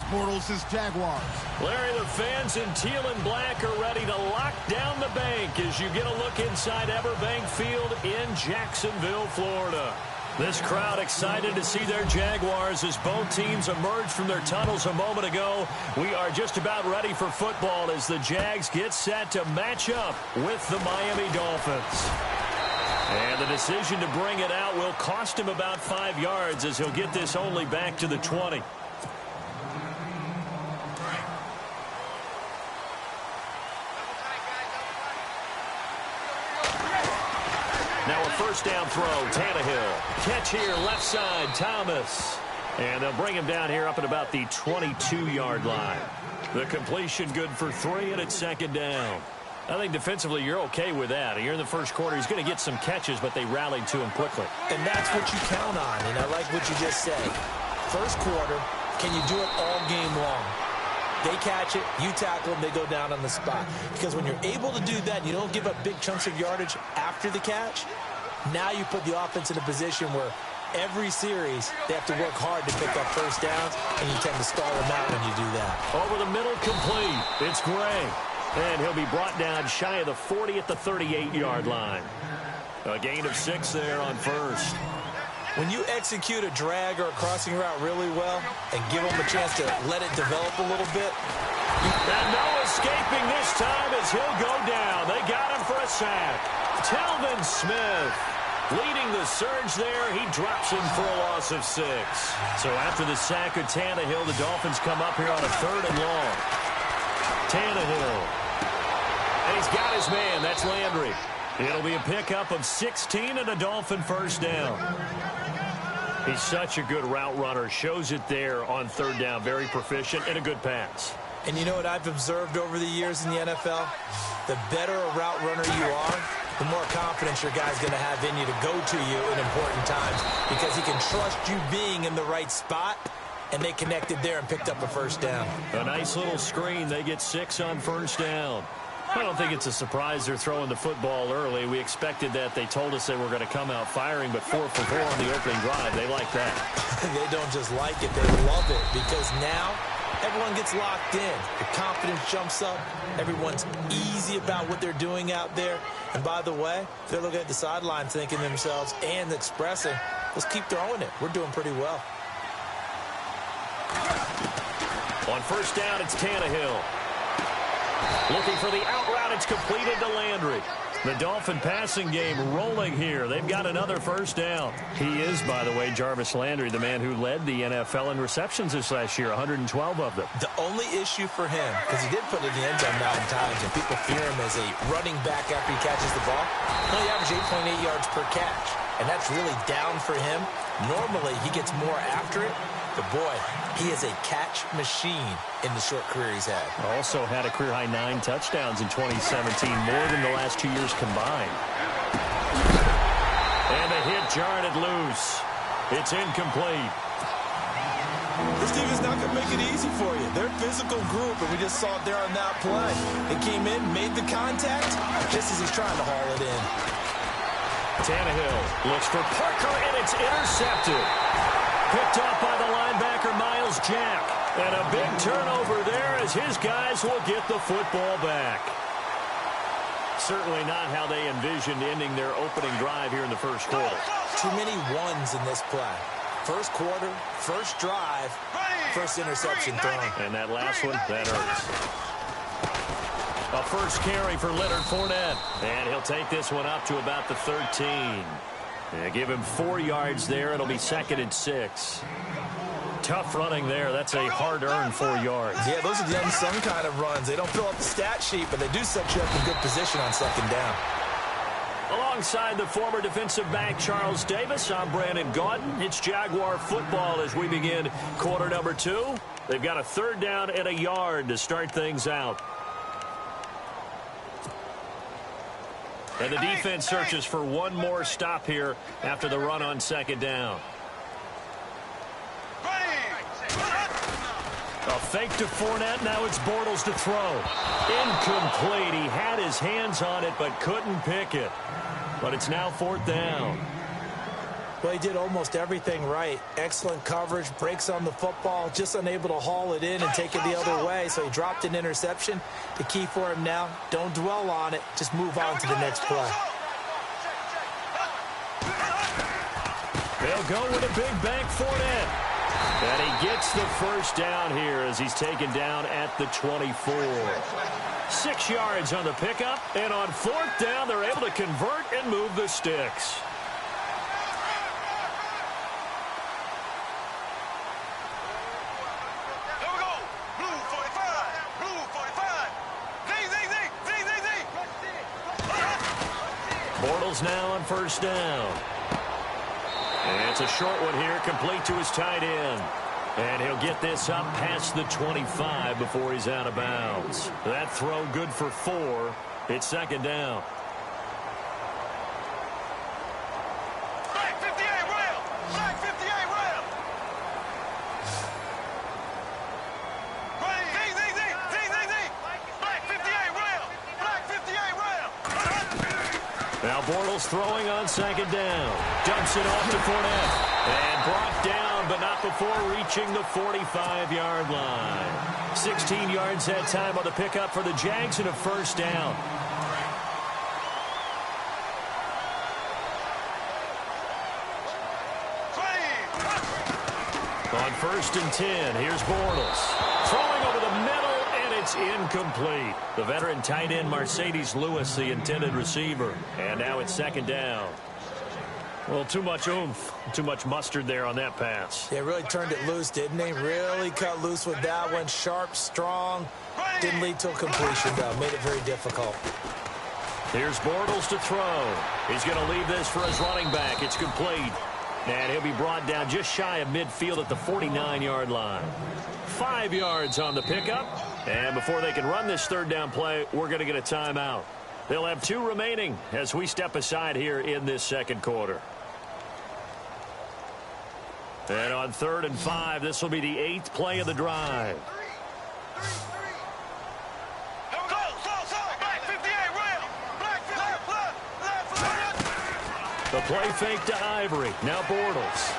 Bortles' Jaguars. Larry, the fans in teal and black are ready to lock down the bank as you get a look inside Everbank Field in Jacksonville, Florida. This crowd excited to see their Jaguars as both teams emerged from their tunnels a moment ago. We are just about ready for football as the Jags get set to match up with the Miami Dolphins. And the decision to bring it out will cost him about 5 yards as he'll get this only back to the 20. Now a first down throw, Tannehill. Catch here, left side, Thomas. And they'll bring him down here up at about the 22-yard line. The completion good for 3, and it's second down. I think defensively you're okay with that. Here in the first quarter, he's going to get some catches, but they rallied to him quickly. And that's what you count on, and I like what you just said. First quarter, can you do it all game long? They catch it, you tackle them, they go down on the spot. Because when you're able to do that, you don't give up big chunks of yardage after the catch, now you put the offense in a position where every series they have to work hard to pick up first downs, and you tend to stall them out when you do that. Over the middle, complete. It's Gray. And he'll be brought down shy of the 40 at the 38-yard line. A gain of 6 there on first. When you execute a drag or a crossing route really well and give them a chance to let it develop a little bit. And no escaping this time as he'll go down. They got him for a sack. Telvin Smith leading the surge there. He drops him for a loss of 6. So after the sack of Tannehill, the Dolphins come up here on a 3rd and long. Tannehill. And he's got his man. That's Landry. It'll be a pickup of 16 and a Dolphin first down. He's such a good route runner. Shows it there on 3rd down. Very proficient and a good pass. And you know what I've observed over the years in the NFL? The better a route runner you are, the more confidence your guy's going to have in you to go to you in important times because he can trust you being in the right spot. And they connected there and picked up a first down. A nice little screen. They get 6 on first down. I don't think it's a surprise they're throwing the football early. We expected that. They told us they were going to come out firing, but 4 for 4 on the opening drive. They like that. They don't just like it. They love it because now everyone gets locked in. The confidence jumps up. Everyone's easy about what they're doing out there. And by the way, they're looking at the sideline thinking to themselves and expressing, let's keep throwing it. We're doing pretty well. On first down, it's Tannehill. Looking for the out route. It's completed to Landry. The Dolphin passing game rolling here. They've got another first down. He is, by the way, Jarvis Landry, the man who led the NFL in receptions this last year, 112 of them. The only issue for him, because he did put it in the end zone 9 times, and people fear him as a running back after he catches the ball. Well, he averaged 8.8 yards per catch, and that's really down for him. Normally, he gets more after it. But, boy, he is a catch machine in the short career he's had. Also had a career-high 9 touchdowns in 2017, more than the last 2 years combined. And the hit jarred it loose. It's incomplete. This team is not going to make it easy for you. They're a physical group, and we just saw it there on that play. They came in, made the contact, just as he's trying to haul it in. Tannehill looks for Parker, and it's intercepted. Picked up by the linebacker, Miles Jack. And a big turnover there as his guys will get the football back. Certainly not how they envisioned ending their opening drive here in the first quarter. Too many ones in this play. First quarter, first drive, first interception thrown. And that last one, that hurts. A first carry for Leonard Fournette. And he'll take this one up to about the 13. Yeah, give him 4 yards there. It'll be 2nd and 6. Tough running there. That's a hard-earned 4 yards. Yeah, those are the unsung kind of runs. They don't fill up the stat sheet, but they do set you up in good position on 2nd down. Alongside the former defensive back Charles Davis, I'm Brandon Gaudin. It's Jaguar football as we begin quarter number 2. They've got a 3rd down and a yard to start things out. And the defense searches for one more stop here after the run on 2nd down. A fake to Fournette. Now it's Bortles to throw. Incomplete. He had his hands on it but couldn't pick it. But it's now 4th down. Well, he did almost everything right. Excellent coverage, breaks on the football, just unable to haul it in and take it the other way. So he dropped an interception. The key for him now, don't dwell on it. Just move on to the next play. They'll go with a big bank for it. And he gets the first down here as he's taken down at the 24. 6 yards on the pickup, and on 4th down, they're able to convert and move the sticks. Here we go. Blue 45. Blue 45. Bortles now on 1st down. And it's a short one here, complete to his tight end. And he'll get this up past the 25 before he's out of bounds. That throw good for 4. It's 2nd down. Black 58 rail. Black 58 rail. Black 58 rail. Black 58 rail. Now Bortles throwing on 2nd down. Dumps it off to Fournette. And brought down, but not before reaching the 45-yard line. 16 yards that time on the pickup for the Jags and a 1st down. On 1st and 10, here's Bortles. Throwing over the middle, and it's incomplete. The veteran tight end Mercedes Lewis, the intended receiver. And now it's 2nd down. Well, too much oomph, too much mustard there on that pass. Yeah, really turned it loose, didn't he? Really cut loose with that one. Sharp, strong. Didn't lead to a completion, though. Made it very difficult. Here's Bortles to throw. He's going to leave this for his running back. It's complete. And he'll be brought down just shy of midfield at the 49-yard line. 5 yards on the pickup. And before they can run this 3rd down play, we're going to get a timeout. They'll have 2 remaining as we step aside here in this 2nd quarter. And on 3rd and 5, this will be the 8th play of the drive. The play fake to Ivory. Now Bortles.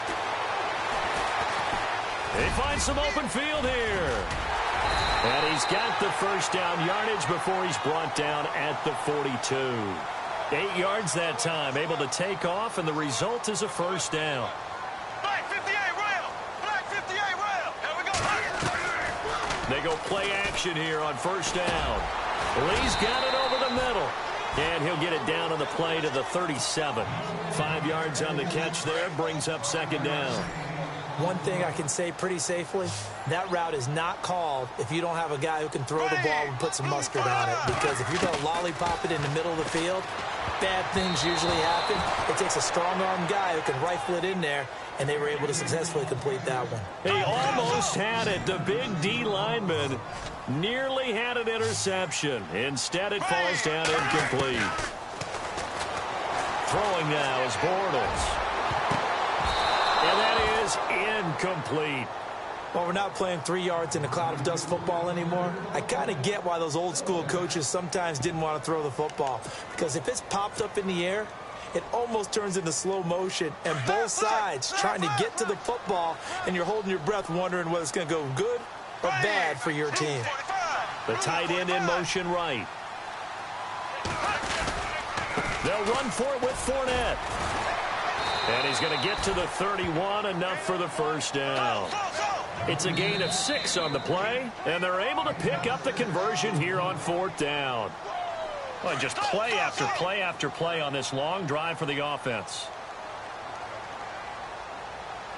They find some open field here. And he's got the 1st down yardage before he's brought down at the 42. 8 yards that time, able to take off, and the result is a 1st down. Black 58 rail. Black 58 rail. Here we go. They go play action here on 1st down. Lee's got it over the middle. And he'll get it down on the play to the 37. 5 yards on the catch there, brings up 2nd down. One thing I can say pretty safely, that route is not called if you don't have a guy who can throw the ball and put some mustard on it. Because if you're going to lollipop it in the middle of the field, bad things usually happen. It takes a strong-arm guy who can rifle it in there, and they were able to successfully complete that one. He almost had it. The big D lineman nearly had an interception. Instead, it falls down incomplete. Throwing now is Bortles. And that is incomplete. Well, we're not playing 3 yards in a cloud of dust football anymore. I kind of get why those old school coaches sometimes didn't want to throw the football. Because if it's popped up in the air, it almost turns into slow motion. And both sides trying to get to the football, and you're holding your breath wondering whether it's going to go good or bad for your team. The tight end in motion right. They'll run for it with Fournette. And he's going to get to the 31, enough for the 1st down. It's a gain of 6 on the play, and they're able to pick up the conversion here on 4th down. Well, just play after play after play on this long drive for the offense.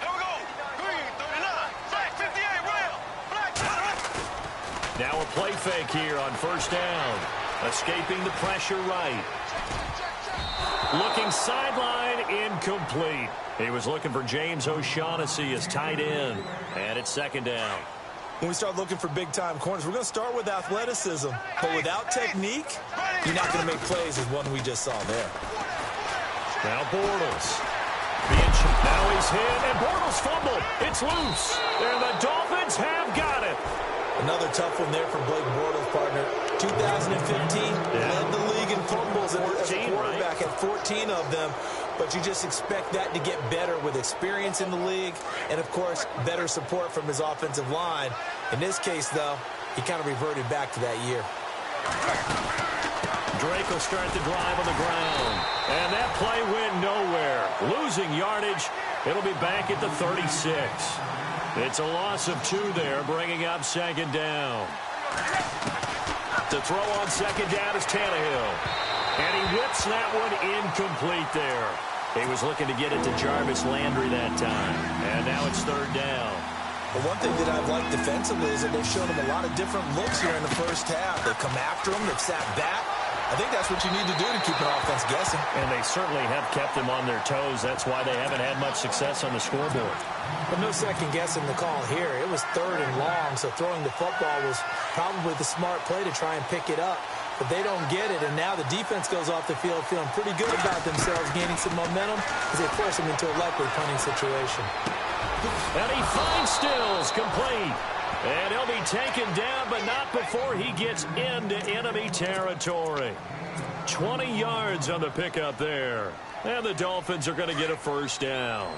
Here we go. Green 39. Black 58 rail. Black. Now a play fake here on 1st down. Escaping the pressure right. Looking sideline, incomplete. He was looking for James O'Shaughnessy as tight end. And it's 2nd down. When we start looking for big-time corners, we're going to start with athleticism. But without technique, you're not going to make plays as one we just saw there. Now Bortles. Now he's hit, and Bortles fumbled. It's loose. And the Dolphins have got it. Another tough one there for Blake Bortles, partner. 2015, led the league in fumbles as a quarterback, at 14 of them. But you just expect that to get better with experience in the league and, of course, better support from his offensive line. In this case, though, he kind of reverted back to that year. Drake will start the drive on the ground. And that play went nowhere. Losing yardage. It'll be back at the 36. It's a loss of 2 there, bringing up second down. To throw on second down is Tannehill. And he whips that one incomplete there. He was looking to get it to Jarvis Landry that time. And now it's third down. But one thing that I've liked defensively is that they've shown him a lot of different looks here in the first half. They've come after him. They've sat back. I think that's what you need to do to keep an offense guessing. And they certainly have kept them on their toes. That's why they haven't had much success on the scoreboard. But no second guessing the call here. It was third and long, so throwing the football was probably the smart play to try and pick it up. But they don't get it, and now the defense goes off the field feeling pretty good about themselves, gaining some momentum as they force them into a likely punting situation. And he finds Stills, complete. And he'll be taken down, but not before he gets into enemy territory. 20 yards on the pickup there. And the Dolphins are going to get a first down.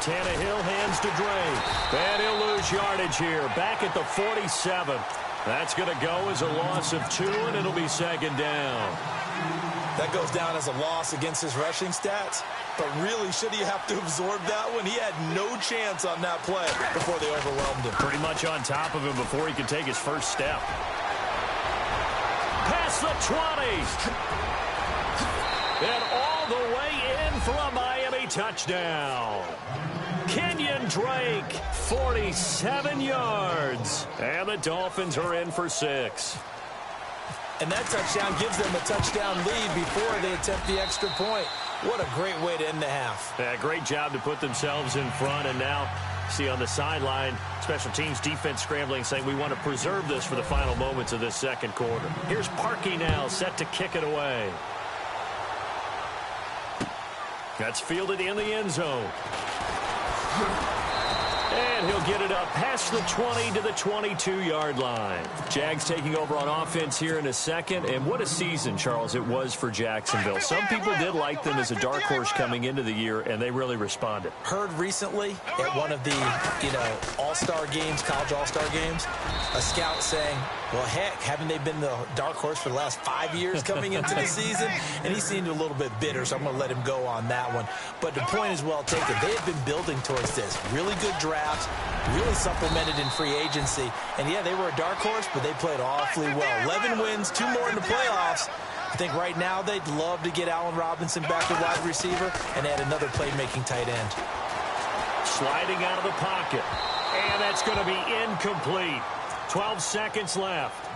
Tannehill hands to Drake. And he'll lose yardage here. Back at the 47. That's going to go as a loss of 2, and it'll be second down. That goes down as a loss against his rushing stats. But really, should he have to absorb that one? He had no chance on that play before they overwhelmed him. Pretty much on top of him before he could take his first step. Past the 20. And all the way in for a Miami touchdown. Kenyon Drake, 47 yards. And the Dolphins are in for 6. And that touchdown gives them a touchdown lead before they attempt the extra point. What a great way to end the half. Yeah, great job to put themselves in front. And now, see on the sideline, special teams defense scrambling, saying we want to preserve this for the final moments of this second quarter. Here's Parkey now, set to kick it away. That's fielded in the end zone. And he'll get it up past the 20 to the 22-yard line. Jags taking over on offense here in a second. And what a season, Charles, it was for Jacksonville. Some people did like them as a dark horse coming into the year, and they really responded. Heard recently at one of the, all-star games, college all-star games, a scout saying, well, heck, haven't they been the dark horse for the last 5 years coming into the season? And he seemed a little bit bitter, so I'm going to let him go on that one. But the point is well taken. They had been building towards this. Really good drafts, really supplemented in free agency. And, yeah, they were a dark horse, but they played awfully well. 11 wins, 2 more in the playoffs. I think right now they'd love to get Allen Robinson back to wide receiver and add another playmaking tight end. Sliding out of the pocket. And that's going to be incomplete. 12 seconds left.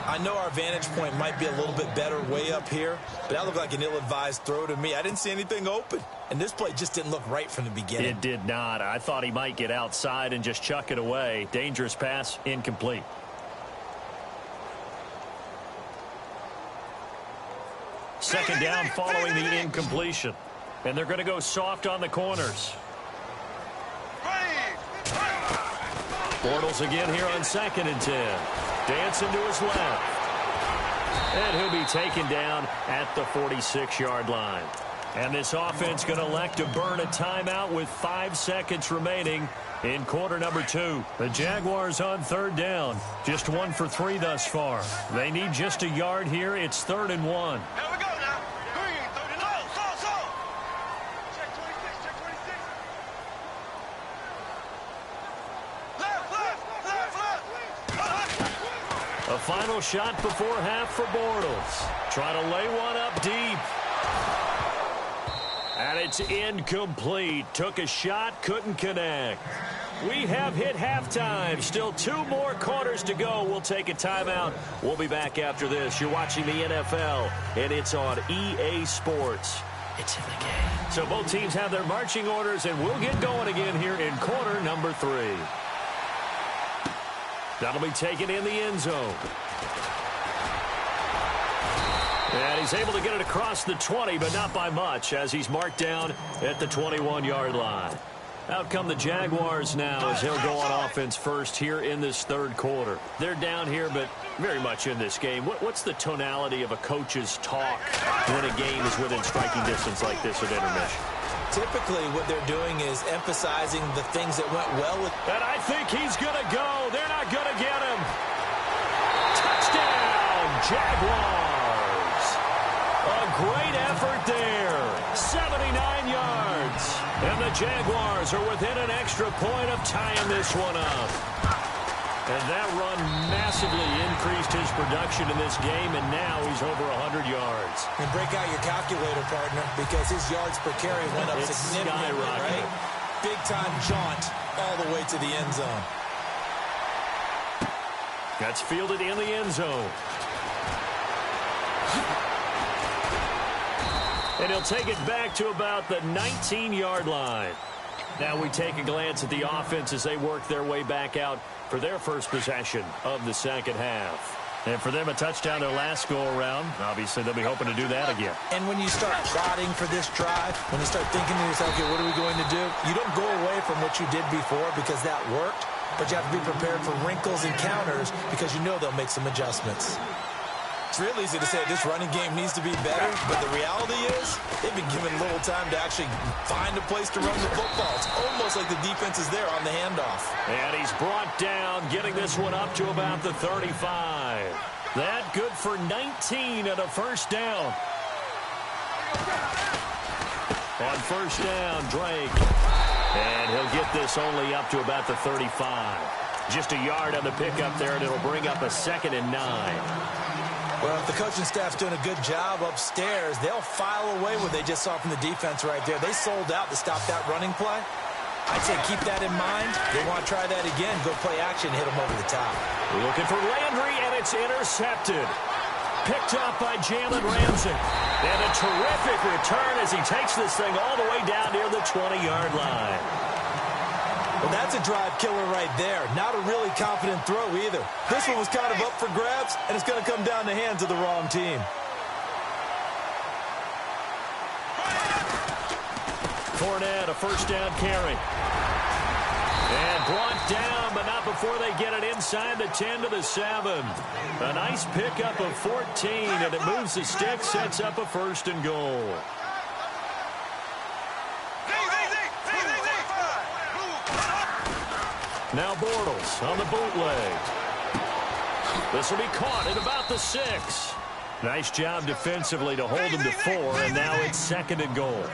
I know our vantage point might be a little bit better way up here, but that looked like an ill-advised throw to me. I didn't see anything open, and this play just didn't look right from the beginning. It did not. I thought he might get outside and just chuck it away. Dangerous pass, incomplete. Second down following the incompletion. And they're going to go soft on the corners. Bortles again here on 2nd and 10. Dancing to his left. And he'll be taken down at the 46-yard line. And this offense going to elect to burn a timeout with 5 seconds remaining in quarter number 2. The Jaguars on 3rd down. Just 1 for 3 thus far. They need just a yard here. It's 3rd and 1. Here we go now. Green, 39. So. Check 26, check 26. Left. A final shot before half for Bortles. Trying to lay one up deep. And it's incomplete. Took a shot, couldn't connect. We have hit halftime. Still 2 more quarters to go. We'll take a timeout. We'll be back after this. You're watching the NFL, and it's on EA Sports. It's in the game. So both teams have their marching orders, and we'll get going again here in quarter number 3. That'll be taken in the end zone. And he's able to get it across the 20, but not by much, as he's marked down at the 21-yard line. Out come the Jaguars now as he'll go on offense first here in this third quarter. They're down here, but very much in this game. What's the tonality of a coach's talk when a game is within striking distance like this at intermission? Typically, what they're doing is emphasizing the things that went well with. And I think he's going to go. They're not going to get him. Touchdown, Jaguars. A great effort there. 79 yards. And the Jaguars are within an extra point of tying this one up. And that run massively increased his production in this game, and now he's over 100 yards. And break out your calculator, partner, because his yards per carry went up significantly, right? Big-time jaunt all the way to the end zone. That's fielded in the end zone. And he'll take it back to about the 19-yard line. Now we take a glance at the offense as they work their way back out for their first possession of the second half. And for them, a touchdown their last go-around. Obviously, they'll be hoping to do that again. And when you start plotting for this drive, when you start thinking to yourself, okay, what are we going to do? You don't go away from what you did before because that worked, but you have to be prepared for wrinkles and counters because you know they'll make some adjustments. It's real easy to say this running game needs to be better, but the reality is they've been given little time to actually find a place to run the football. It's almost like the defense is there on the handoff. And he's brought down, getting this one up to about the 35. That good for 19 and a first down. On first down, Drake. And he'll get this only up to about the 35. Just a yard on the pickup there, and it'll bring up a 2nd and 9. Well, if the coaching staff's doing a good job upstairs, they'll file away what they just saw from the defense right there. They sold out to stop that running play. I'd say keep that in mind. They want to try that again. Go play action, hit them over the top. Looking for Landry, and it's intercepted. Picked up by Jalen Ramsey. And a terrific return as he takes this thing all the way down near the 20-yard line. Well, that's a drive killer right there. Not a really confident throw either. This one was kind of up for grabs, and it's going to come down the hands of the wrong team. Fournette, a first down carry. And brought down, but not before they get it inside the 10 to the 7. A nice pickup of 14, and it moves the stick, sets up a 1st and goal. Now Bortles on the bootleg. This will be caught at about the 6. Nice job defensively to hold him to 4, and now it's 2nd and goal.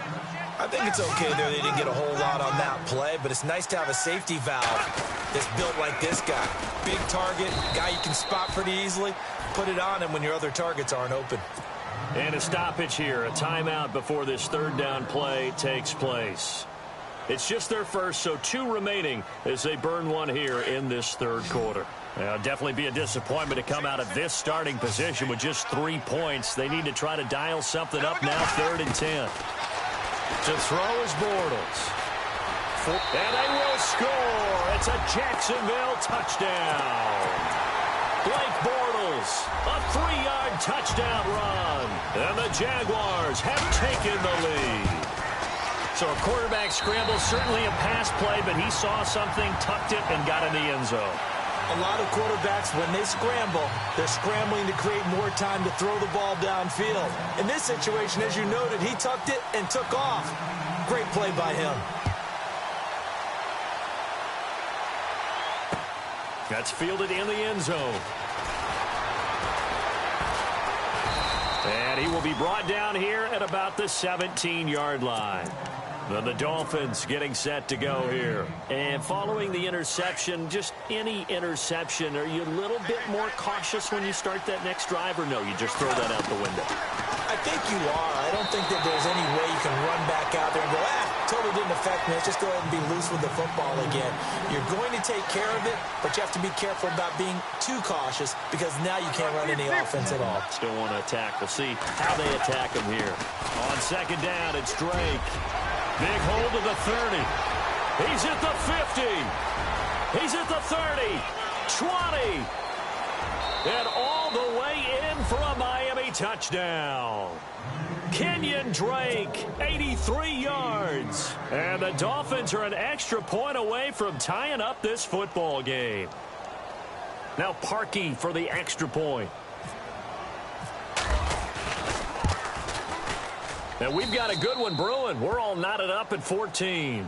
I think it's okay there. They didn't get a whole lot on that play, but it's nice to have a safety valve that's built like this guy. Big target, guy you can spot pretty easily. Put it on him when your other targets aren't open. And a stoppage here, a timeout before this 3rd down play takes place. It's just their first, so 2 remaining as they burn one here in this 3rd quarter. It'll definitely be a disappointment to come out of this starting position with just 3 points. They need to try to dial something up now, 3rd and 10. To throw is Bortles. And they will score. It's a Jacksonville touchdown. Blake Bortles, a 3-yard touchdown run. And the Jaguars have taken the lead. So a quarterback scramble, certainly a pass play, but he saw something, tucked it, and got in the end zone. A lot of quarterbacks, when they scramble, they're scrambling to create more time to throw the ball downfield. In this situation, as you noted, he tucked it and took off. Great play by him. That's fielded in the end zone. And he will be brought down here at about the 17-yard line. Then the Dolphins getting set to go here. And following the interception, just any interception, are you a little bit more cautious when you start that next drive, or no, you just throw that out the window? I think you are. I don't think that there's any way you can run back out there and go, totally didn't affect me. Let's just go ahead and be loose with the football again. You're going to take care of it, but you have to be careful about being too cautious because now you can't run any offense at all. Still want to attack. We'll see how they attack him here. On 2nd down, it's Drake. Big hold of the 30. He's at the 50. He's at the 30. 20. And all the way in for a Miami touchdown. Kenyon Drake, 83 yards. And the Dolphins are an extra point away from tying up this football game. Now Parkey for the extra point. And we've got a good one brewing. We're all knotted up at 14.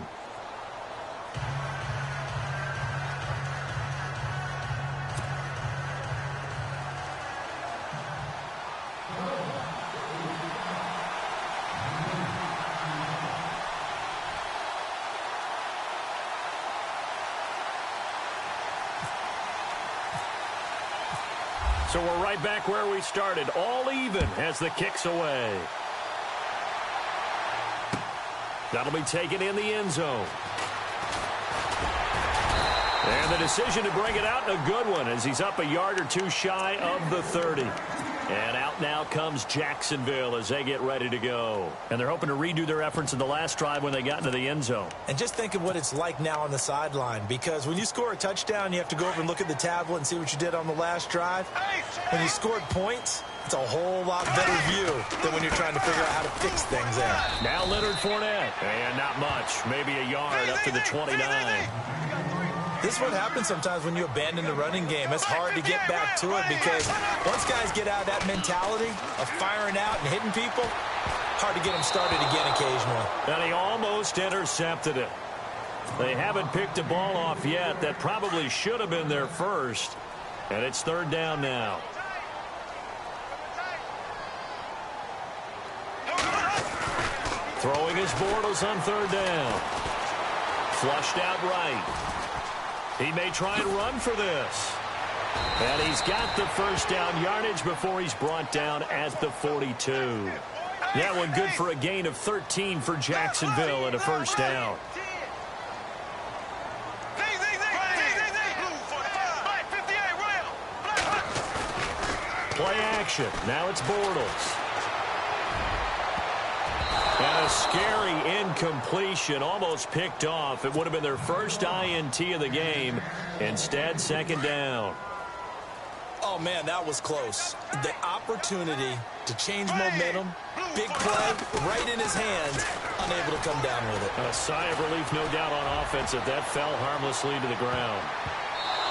So we're right back where we started, all even as the kick's away. That'll be taken in the end zone. And the decision to bring it out, a good one, as he's up a yard or two shy of the 30. And out now comes Jacksonville as they get ready to go. And they're hoping to redo their efforts in the last drive when they got into the end zone. And just think of what it's like now on the sideline, because when you score a touchdown, you have to go over and look at the tablet and see what you did on the last drive. When you scored points, it's a whole lot better view than when you're trying to figure out how to fix things there. Now Leonard Fournette. And not much. Maybe a yard up to the 29. This is what happens sometimes when you abandon the running game. It's hard to get back to it because once guys get out of that mentality of firing out and hitting people, hard to get them started again occasionally. And he almost intercepted it. They haven't picked a ball off yet. That probably should have been their first. And it's third down now. Throwing his Bortles on third down. Flushed out right. He may try and run for this. And he's got the first down yardage before he's brought down at the 42. That one good for a gain of 13 for Jacksonville and a first down. Play action. Now it's Bortles. And a scary incompletion, almost picked off. It would have been their first INT of the game. Instead, second down. Oh, man, that was close. The opportunity to change momentum, big play, right in his hands, unable to come down with it. A sigh of relief, no doubt, on offense if that fell harmlessly to the ground.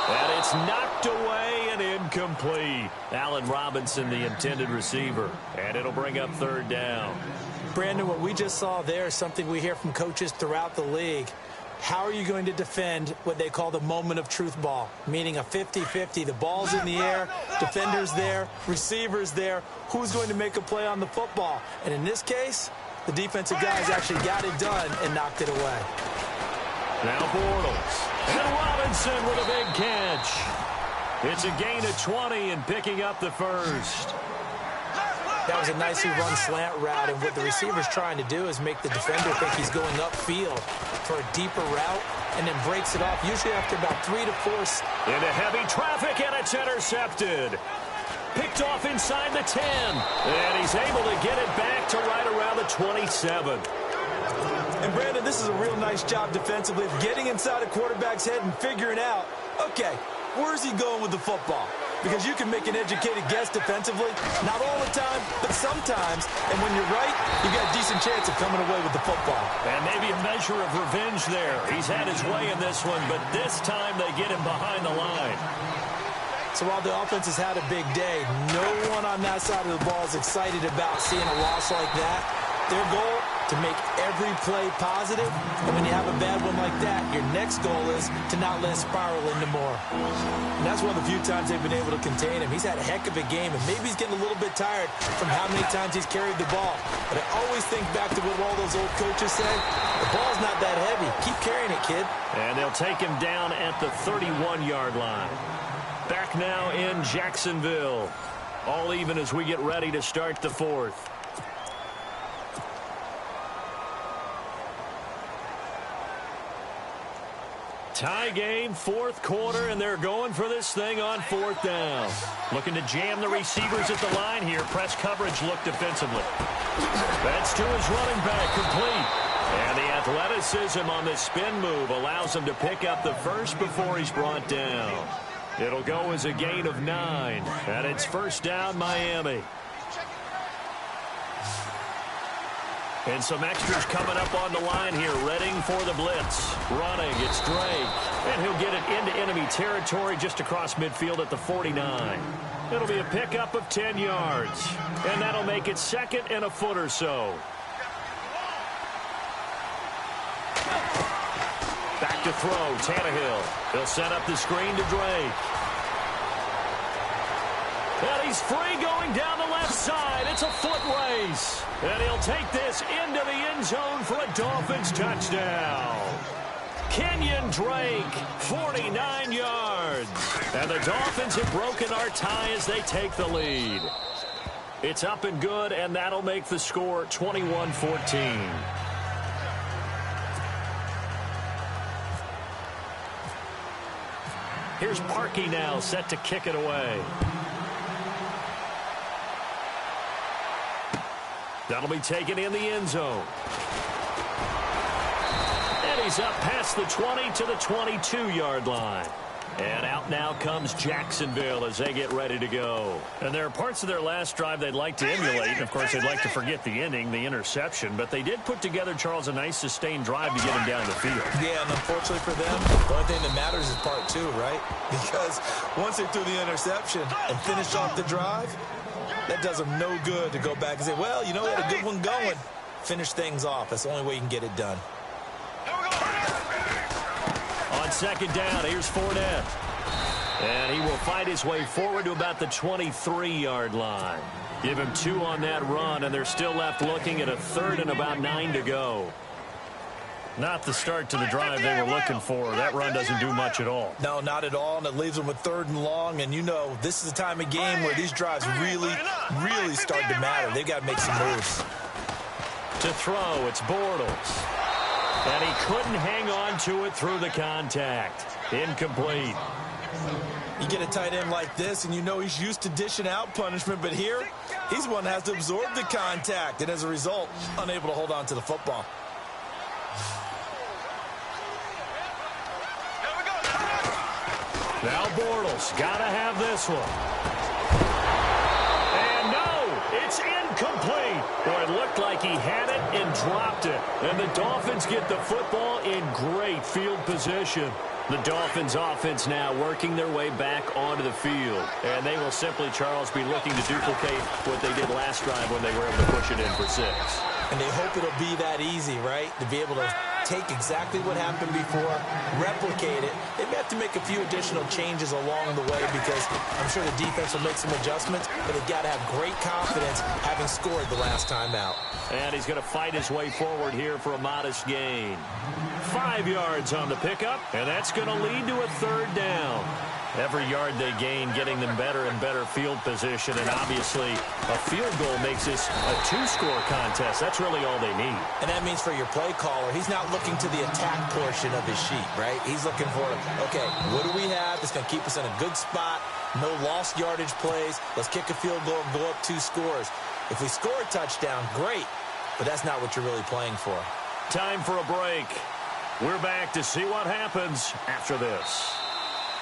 And it's knocked away and incomplete. Allen Robinson, the intended receiver. And it'll bring up third down. Brandon, what we just saw there is something we hear from coaches throughout the league. How are you going to defend what they call the moment of truth ball, meaning a 50-50? The ball's in the air, defender's there, receiver's there. Who's going to make a play on the football? And in this case, the defensive guys actually got it done and knocked it away. Now Bortles. And Robinson with a big catch. It's a gain of 20 and picking up the first. That was a nicely run slant route, and what the receiver's trying to do is make the defender think he's going upfield for a deeper route, and then breaks it off, usually after about 3 to 4. Into heavy traffic, and it's intercepted. Picked off inside the 10. And he's able to get it back to right around the 27. And, Brandon, this is a real nice job defensively of getting inside a quarterback's head and figuring out, okay, where's he going with the football? Because you can make an educated guess defensively, not all the time, but sometimes. And when you're right, you've got a decent chance of coming away with the football. And maybe a measure of revenge there. He's had his way in this one, but this time they get him behind the line. So while the offense has had a big day, no one on that side of the ball is excited about seeing a loss like that. Their goal, to make every play positive. And when you have a bad one like that, your next goal is to not let it spiral into more. And that's one of the few times they've been able to contain him. He's had a heck of a game, and maybe he's getting a little bit tired from how many times he's carried the ball. But I always think back to what all those old coaches say. The ball's not that heavy. Keep carrying it, kid. And they'll take him down at the 31-yard line. Back now in Jacksonville. All even as we get ready to start the fourth. Tie game, fourth quarter, and they're going for this thing on fourth down. Looking to jam the receivers at the line here. Press coverage look defensively. That's to his running back, complete. And the athleticism on the spin move allows him to pick up the first before he's brought down. It'll go as a gain of 9, and it's first down Miami. And some extras coming up on the line here, readying for the blitz. Running, it's Drake. And he'll get it into enemy territory just across midfield at the 49. It'll be a pickup of 10 yards. And that'll make it second and a foot or so. Back to throw, Tannehill. He'll set up the screen to Drake. And he's free going down the left side. It's a foot race. And he'll take this into the end zone for a Dolphins touchdown. Kenyon Drake, 49 yards. And the Dolphins have broken our tie as they take the lead. It's up and good, and that'll make the score 21-14. Here's Parkey now, set to kick it away. That'll be taken in the end zone. And he's up past the 20 to the 22-yard line. And out now comes Jacksonville as they get ready to go. And there are parts of their last drive they'd like to emulate. And, of course, they'd like to forget the ending, the interception. But they did put together, Charles, a nice sustained drive to get him down the field. Yeah, and unfortunately for them, the only thing that matters is part 2, right? Because once they threw the interception and finished off the drive, that does them no good to go back and say, well, you know, we had a good one going. Finish things off. That's the only way you can get it done. On second down, here's Fournette. And he will fight his way forward to about the 23-yard line. Give him 2 on that run, and they're still left looking at a third and about 9 to go. Not the start to the drive they were looking for. That run doesn't do much at all. No, not at all, and it leaves them with 3rd and long. And you know, this is the time of game where these drives really start to matter. They've got to make some moves. To throw, it's Bortles. And he couldn't hang on to it through the contact. Incomplete. You get a tight end like this, and you know he's used to dishing out punishment, but here, he's one that has to absorb the contact, and as a result, unable to hold on to the football. Now Bortles, gotta have this one. And no, it's incomplete. Boy, it looked like he had it and dropped it. And the Dolphins get the football in great field position. The Dolphins offense now working their way back onto the field. And they will simply, Charles, be looking to duplicate what they did last drive when they were able to push it in for 6. And they hope it'll be that easy, right? To be able to take exactly what happened before, replicate it. They may have to make a few additional changes along the way because I'm sure the defense will make some adjustments, but they've got to have great confidence having scored the last time out. And he's going to fight his way forward here for a modest gain. 5 yards on the pickup, and that's going to lead to a 3rd down. Every yard they gain, getting them better and better field position, and obviously a field goal makes this a 2-score contest. That's really all they need. And that means for your play caller, he's not looking to the attack portion of his sheet, right? He's looking for, okay, what do we have that's going to keep us in a good spot? No lost yardage plays. Let's kick a field goal and go up 2 scores. If we score a touchdown, great, but that's not what you're really playing for. Time for a break. We're back to see what happens after this.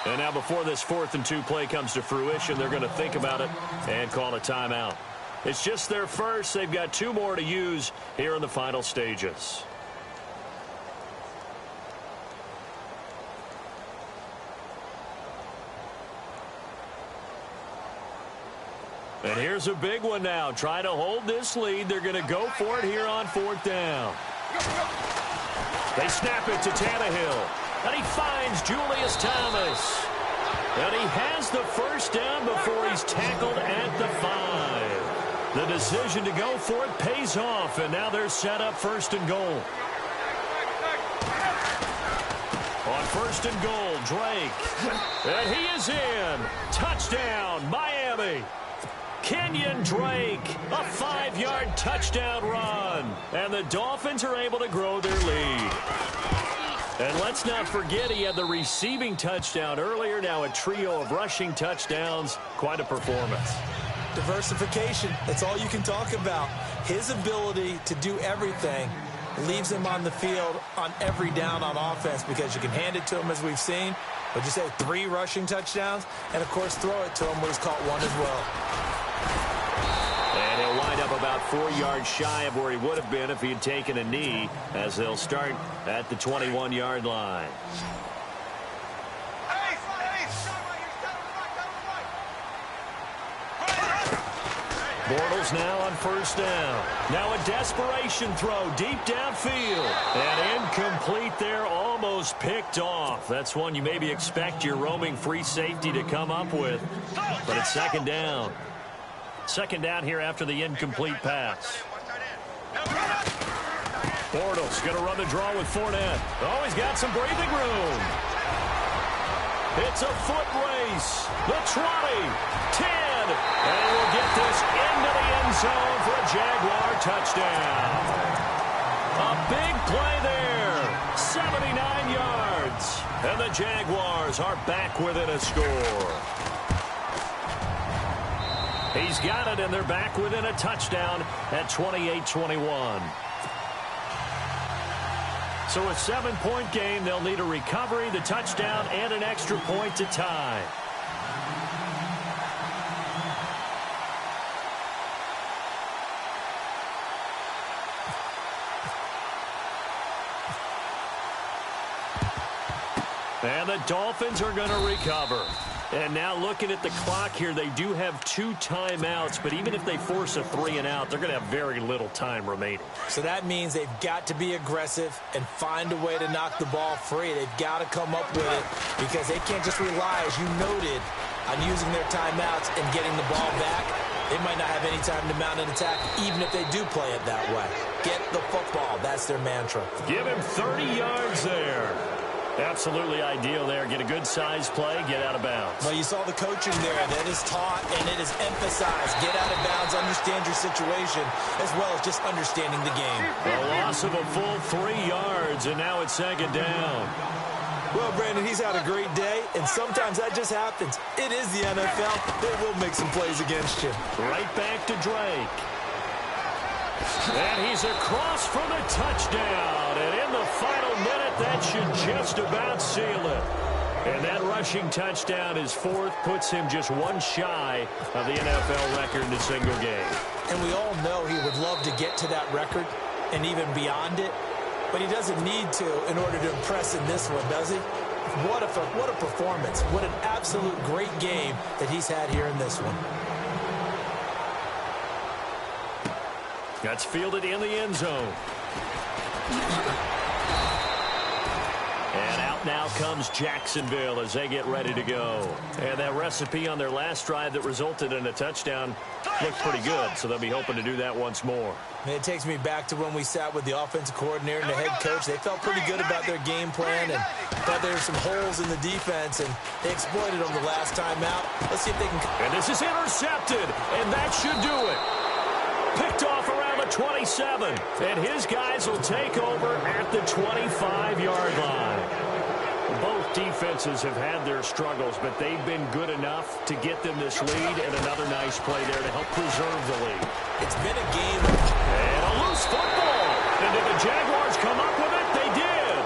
And now before this 4th and 2 play comes to fruition, they're going to think about it and call a timeout. It's just their first. They've got 2 more to use here in the final stages. And here's a big one now. Try to hold this lead. They're going to go for it here on 4th down. They snap it to Tannehill. And he finds Julius Thomas. And he has the first down before he's tackled at the 5. The decision to go for it pays off. And now they're set up 1st and goal. On 1st and goal, Drake. And he is in. Touchdown, Miami. Kenyon Drake, a 5-yard touchdown run. And the Dolphins are able to grow their lead. And let's not forget he had the receiving touchdown earlier. Now a trio of rushing touchdowns. Quite a performance. Diversification, that's all you can talk about. His ability to do everything leaves him on the field on every down on offense because you can hand it to him, as we've seen. Would you say 3 rushing touchdowns? And, of course, throw it to him where he's caught 1 as well. And he'll wind up about 4 yards shy of where he would have been if he had taken a knee, as they'll start at the 21-yard line. Bortles now on first down. Now a desperation throw deep downfield. And incomplete there, almost picked off. That's one you maybe expect your roaming free safety to come up with. But it's second down. Second down here after the incomplete pass. Bortles going to run the draw with Fournette. Oh, he's got some breathing room. It's a foot race. The 20, 10, and we'll get this into the end zone for a Jaguar touchdown. A big play there. 79 yards. And the Jaguars are back within a score. He's got it, and they're back within a touchdown at 28-21. So a 7-point game, they'll need a recovery, the touchdown, and an extra point to tie. And the Dolphins are going to recover. And now looking at the clock here, they do have 2 timeouts, but even if they force a 3-and-out, they're going to have very little time remaining. So that means they've got to be aggressive and find a way to knock the ball free. They've got to come up with it because they can't just rely, as you noted, on using their timeouts and getting the ball back. They might not have any time to mount an attack, even if they do play it that way. Get the football. That's their mantra. Give him 30 yards there. Absolutely ideal there. Get a good size play, get out of bounds. Well, you saw the coaching there. That is taught and it is emphasized. Get out of bounds, understand your situation, as well as just understanding the game. A loss of a full 3 yards, and now it's second down. Well, Brandon, he's had a great day, and sometimes that just happens. It is the NFL. They will make some plays against you. Right back to Drake. And he's across for the touchdown. And in the final minute, that should just about seal it. And that rushing touchdown, his 4th, puts him just 1 shy of the NFL record in a single game. And we all know he would love to get to that record and even beyond it. But he doesn't need to in order to impress in this one, does he? What a performance. What an absolute great game that he's had here in this one. That's fielded in the end zone. And out now comes Jacksonville as they get ready to go. And that recipe on their last drive that resulted in a touchdown looked pretty good, so they'll be hoping to do that once more. And it takes me back to when we sat with the offensive coordinator and the head coach. They felt pretty good about their game plan and thought there were some holes in the defense, and they exploited them the last time out. Let's see if they can... And this is intercepted, and that should do it. Picked off around the 27, and his guys will take over at the 25-yard line. Both defenses have had their struggles, but they've been good enough to get them this lead, and another nice play there to help preserve the lead. It's been a game. And a loose football. And did the Jaguars come up with it? They did.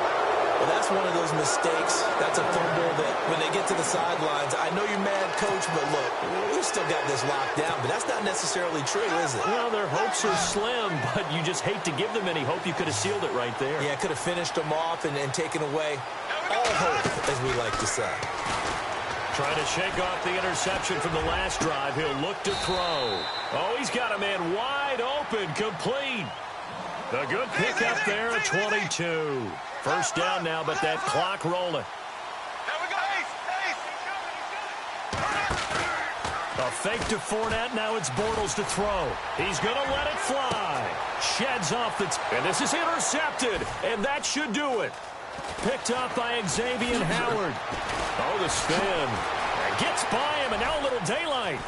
Well, that's one of those mistakes. That's a fumble that when they get to the sidelines, I know you're mad, Coach, but look, we've still got this locked down. But that's not necessarily true, is it? Well, their hopes are slim, but you just hate to give them any hope. You could have sealed it right there. Yeah, could have finished them off and taken away all hope, as we like to say. Trying to shake off the interception from the last drive. He'll look to throw. Oh, he's got a man wide open, complete. A good pickup there at 22. First down now, but that clock rolling. A fake to Fournette. Now it's Bortles to throw. He's going to let it fly. Sheds off the... And this is intercepted. And that should do it. Picked up by Xavier Howard. Oh, the spin. Gets by him, and now a little daylight.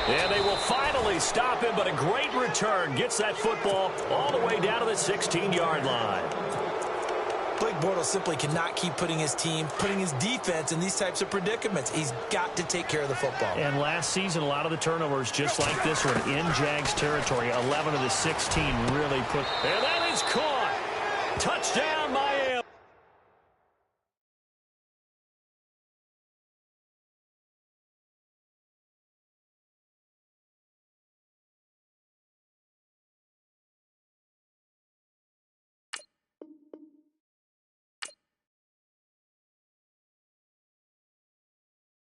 And they will finally stop him, but a great return. Gets that football all the way down to the 16-yard line. Blake Bortles simply cannot keep putting his team, putting his defense in these types of predicaments. He's got to take care of the football. And last season, a lot of the turnovers, just like this one, in Jags territory. 11 of the 16 really put. And that is caught. Touchdown, Miami.